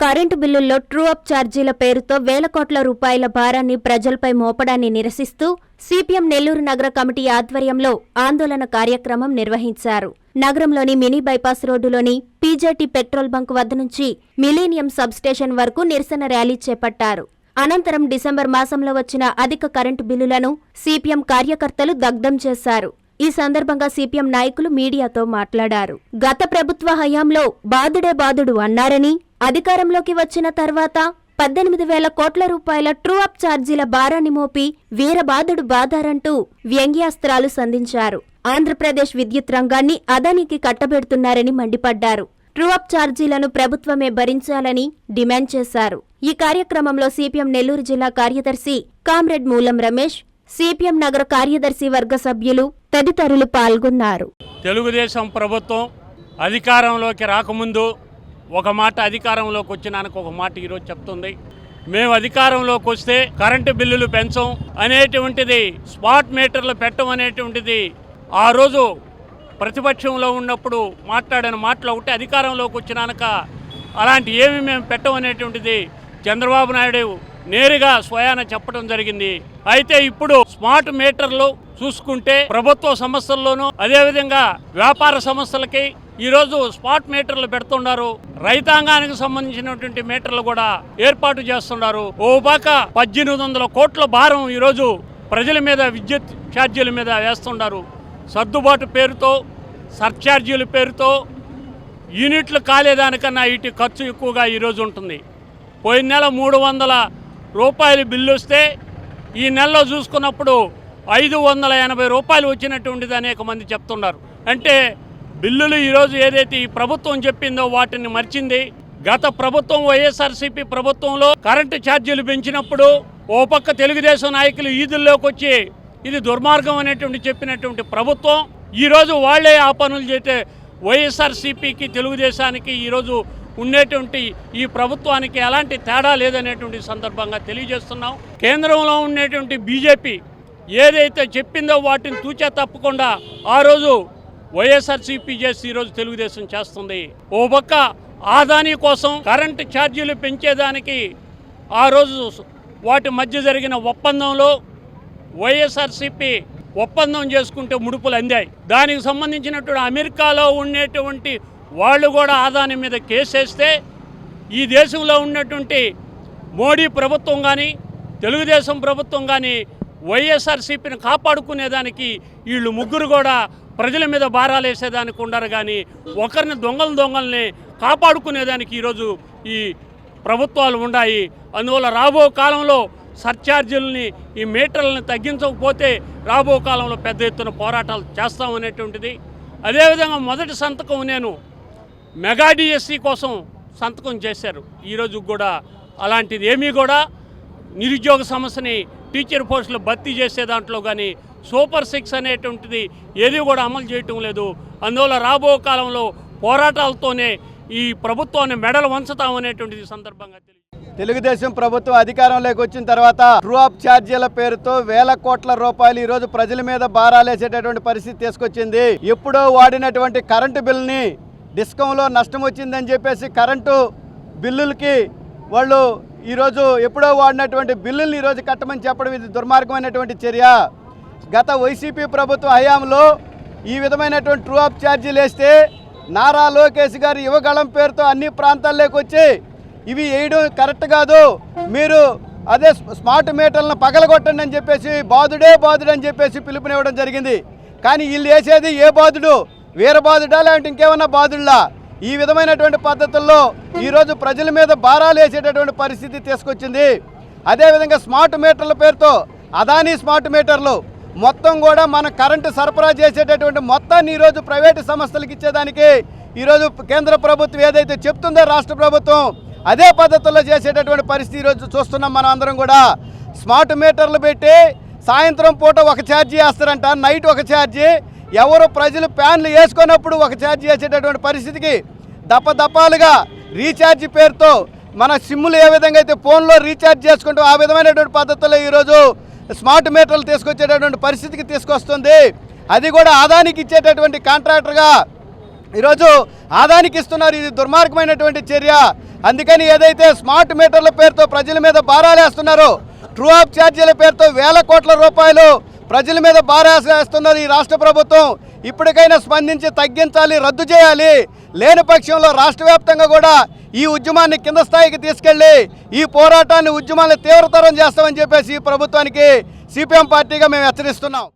Current బిల్లుల్లో true up ఛార్జీల పేరుతో వేల కోట్ల రూపాయల భారాన్ని ప్రజలపై మోపడాన్ని నిరసిస్తూ సిపిఎం నెల్లూరు నగర కమిటీ ఆధ్వర్యంలో ఆందోళన కార్యక్రమం నిర్వహించారు. నగరంలోని మినీ బైపాస్ రోడ్డులోని పీజేటీ పెట్రోల్ బంక్ వద్ద నుంచి మిలీనియం సబ్స్టేషన్ వరకు నిరసన ర్యాలీ చేపట్టారు. అనంతరం డిసెంబర్ మాసంలో వచ్చిన అధిక కరెంటు బిల్లులను సిపిఎం కార్యకర్తలు దగ్ధం చేశారు. ఈ సందర్భంగా సిపిఎం నాయకులు మీడియాతో మాట్లాడారు. గత ప్రభుత్వ హయాంలో బాదుడే బాదుడు అన్నారని, అధికారంలోకి వచ్చిన తర్వాత 18,000 కోట్ల రూపాయల ట్రూ అప్ ఛార్జీల భారాన్ని మోపి వీరబాదుడు బాదారంటూ వ్యంగ్యాస్త్రాలు సంధించారు. ఆంధ్రప్రదేశ్ విద్యుత్ రంగాన్ని అదానికి కట్టబెడుతున్నారని మండిపడ్డారు. ట్రూ అప్ ఛార్జీలను ప్రభుత్వమే భరించాలని డిమాండ్ చేశారు. ఈ కార్యక్రమంలో సిపిఎం నెల్లూరు జిల్లా కార్యదర్శి కామ్రేడ్ మూలం రమేష్, సిపిఎం నగర కార్యదర్శి వర్గ సభ్యులు తదితరులు పాల్గొన్నారు. తెలుగుదేశం ప్రభుత్వం అధికారంలోకి రాకముందు ఒక మాట, అధికారంలోకి వచ్చినానికి ఒక మాట ఈరోజు చెప్తుంది. మేము అధికారంలోకి వస్తే కరెంటు బిల్లులు పెంచం అనేటువంటిది, స్మార్ట్ మీటర్లు పెట్టం అనేటువంటిది ఆ రోజు ప్రతిపక్షంలో ఉన్నప్పుడు మాట్లాడిన మాటలు ఒకటి. అధికారంలోకి వచ్చినాక అలాంటి ఏమి మేము పెట్టం అనేటువంటిది చంద్రబాబు నాయుడు నేరుగా స్వయాన చెప్పడం జరిగింది. అయితే ఇప్పుడు స్మార్ట్ మీటర్లు చూసుకుంటే ప్రభుత్వ సంస్థల్లోనూ అదేవిధంగా వ్యాపార సంస్థలకి ఈరోజు స్మార్ట్ మీటర్లు పెడుతున్నారు. రైతాంగానికి సంబంధించినటువంటి మీటర్లు కూడా ఏర్పాటు చేస్తున్నారు. ఓ పక్క 1800 కోట్ల భారం ఈరోజు ప్రజల మీద విద్యుత్ ఛార్జీల మీద వేస్తున్నారు. సర్దుబాటు పేరుతో, సర్ఛార్జీల పేరుతో యూనిట్లు కాలేదానికన్నా ఇటు ఖర్చు ఎక్కువగా ఈరోజు ఉంటుంది. పోయిన నెల 300 రూపాయలు బిల్లు వస్తే ఈ నెలలో చూసుకున్నప్పుడు 580 రూపాయలు వచ్చినటువంటిది అనేక మంది చెప్తున్నారు. అంటే బిల్లులు ఈరోజు ఏదైతే ఈ ప్రభుత్వం చెప్పిందో వాటిని మర్చింది. గత ప్రభుత్వం వైఎస్ఆర్సీపీ ప్రభుత్వంలో కరెంటు ఛార్జీలు పెంచినప్పుడు ఓ పక్క తెలుగుదేశం నాయకులు ఈదుల్లోకి వచ్చి ఇది దుర్మార్గం అనేటువంటి చెప్పినటువంటి ప్రభుత్వం ఈరోజు వాళ్లే ఆ పనులు చేస్తే వైఎస్ఆర్సీపీకి తెలుగుదేశానికి ఈరోజు ఉండేటువంటి ఈ ప్రభుత్వానికి ఎలాంటి తేడా లేదనేటువంటి సందర్భంగా తెలియజేస్తున్నాం. కేంద్రంలో ఉండేటువంటి బీజేపీ ఏదైతే చెప్పిందో వాటిని తూచా తప్పకుండా ఆ రోజు వైఎస్ఆర్సీపీ చేసి ఈరోజు తెలుగుదేశం చేస్తుంది. ఓ పక్క ఆదాని కోసం కరెంటు ఛార్జీలు పెంచేదానికి ఆ రోజు వాటి మధ్య జరిగిన ఒప్పందంలో వైఎస్ఆర్సీపీ ఒప్పందం చేసుకుంటే ముడుపులు అందాయి. దానికి సంబంధించినటువంటి అమెరికాలో ఉండేటువంటి వాళ్ళు కూడా ఆదాని మీద కేసేస్తే ఈ దేశంలో ఉన్నటువంటి మోడీ ప్రభుత్వం కానీ తెలుగుదేశం ప్రభుత్వం కానీ వైఎస్ఆర్సీపీని కాపాడుకునేదానికి వీళ్ళు ముగ్గురు కూడా ప్రజల మీద భారాలు వేసేదానికి ఉండరు. కానీ ఒకరిని దొంగల్ని కాపాడుకునేదానికి ఈరోజు ఈ ప్రభుత్వాలు ఉన్నాయి. అందువల్ల రాబో కాలంలో సర్ఛార్జీలని, ఈ మీటర్లని తగ్గించకపోతే రాబో కాలంలో పెద్ద ఎత్తున పోరాటాలు చేస్తామనేటువంటిది. అదేవిధంగా మొదటి సంతకం నేను మెగా డిఎస్సి కోసం సంతకం చేశారు. ఈరోజు కూడా అలాంటిది ఏమీ కూడా నిరుద్యోగ సమస్యని, టీచర్ పోస్టులు భర్తీ చేసే దాంట్లో కానీ సూపర్ 6 అనేటువంటిది ఏది కూడా అమలు చేయటం లేదు. అందువల్ల రాబో కాలంలో పోరాటాలతోనే ఈ ప్రభుత్వాన్ని మెడలు వంచుతామనేటువంటిది సందర్భంగా తెలుగుదేశం ప్రభుత్వం అధికారంలోకి వచ్చిన తర్వాత ట్రూ అప్ ఛార్జీల పేరుతో వేల కోట్ల రూపాయలు ఈరోజు ప్రజల మీద భారాలేసేటటువంటి పరిస్థితి తీసుకొచ్చింది. ఎప్పుడో వాడినటువంటి కరెంటు బిల్లుని డిస్కంలో నష్టం వచ్చిందని చెప్పేసి కరెంటు బిల్లులకి వాళ్ళు ఈరోజు ఎప్పుడో వాడినటువంటి బిల్లుల్ని ఈరోజు కట్టమని చెప్పడం ఇది దుర్మార్గమైనటువంటి చర్య. గత వైసీపీ ప్రభుత్వ హయాంలో ఈ విధమైనటువంటి ట్రూ అప్ ఛార్జీలు వేస్తే నారా లోకేష్ గారు యువగళం పేరుతో అన్ని ప్రాంతాల్లోకి వచ్చి ఇవి వేయడం కరెక్ట్ కాదు, మీరు అదే స్మార్ట్ మీటర్లను పగలగొట్టండి అని చెప్పేసి బాదుడు అని చెప్పేసి పిలుపునివ్వడం జరిగింది. కానీ వీళ్ళు వేసేది ఏ బాదుడు, వీరబాదుడా లేదంటే ఇంకేమన్నా బాదుళ్ళా? ఈ విధమైనటువంటి పద్ధతుల్లో ఈరోజు ప్రజల మీద భారాలు వేసేటటువంటి పరిస్థితి తీసుకొచ్చింది. అదేవిధంగా స్మార్ట్ మీటర్ల పేరుతో అదానీ స్మార్ట్ మీటర్లు మొత్తం కూడా మన కరెంటు సరఫరా చేసేటటువంటి మొత్తాన్ని ఈరోజు ప్రైవేటు సంస్థలకు ఇచ్చేదానికి ఈరోజు కేంద్ర ప్రభుత్వం ఏదైతే చెప్తుందో రాష్ట్ర ప్రభుత్వం అదే పద్ధతుల్లో చేసేటటువంటి పరిస్థితి ఈరోజు చూస్తున్నాం. మనం అందరం కూడా స్మార్ట్ మీటర్లు పెట్టి సాయంత్రం పూట ఒక ఛార్జీ వేస్తారంట, నైట్ ఒక ఛార్జీ, ఎవరు ప్రజలు ప్యాన్లు వేసుకున్నప్పుడు ఒక ఛార్జీ వేసేటటువంటి పరిస్థితికి దప్పదప్పాలుగా రీఛార్జ్ పేరుతో మన సిమ్ములు ఏ విధంగా అయితే ఫోన్లో రీఛార్జ్ చేసుకుంటూ ఆ విధమైనటువంటి పద్ధతుల్లో ఈరోజు స్మార్ట్ మీటర్లు తీసుకొచ్చేటటువంటి పరిస్థితికి తీసుకొస్తుంది. అది కూడా ఆదానికి ఇచ్చేటటువంటి కాంట్రాక్టర్గా ఈరోజు ఆదానికి ఇస్తున్నారు. ఇది దుర్మార్గమైనటువంటి చర్య. అందుకని ఏదైతే స్మార్ట్ మీటర్ల పేరుతో ప్రజల మీద భారాలు వేస్తున్నారో, ట్రూ అప్ ఛార్జీల పేరుతో వేల కోట్ల రూపాయలు ప్రజల మీద భారేస్తున్నారు ఈ రాష్ట్ర ప్రభుత్వం. ఇప్పటికైనా స్పందించి తగ్గించాలి, రద్దు చేయాలి. లేని పక్షంలో రాష్ట్ర వ్యాప్తంగా కూడా ఈ ఉద్యమాన్ని కింద స్థాయికి తీసుకెళ్లి ఈ పోరాటాన్ని ఉద్యమాన్ని తీవ్రతరం చేస్తామని చెప్పేసి ఈ ప్రభుత్వానికి సిపిఎం పార్టీగా మేము హెచ్చరిస్తున్నాం.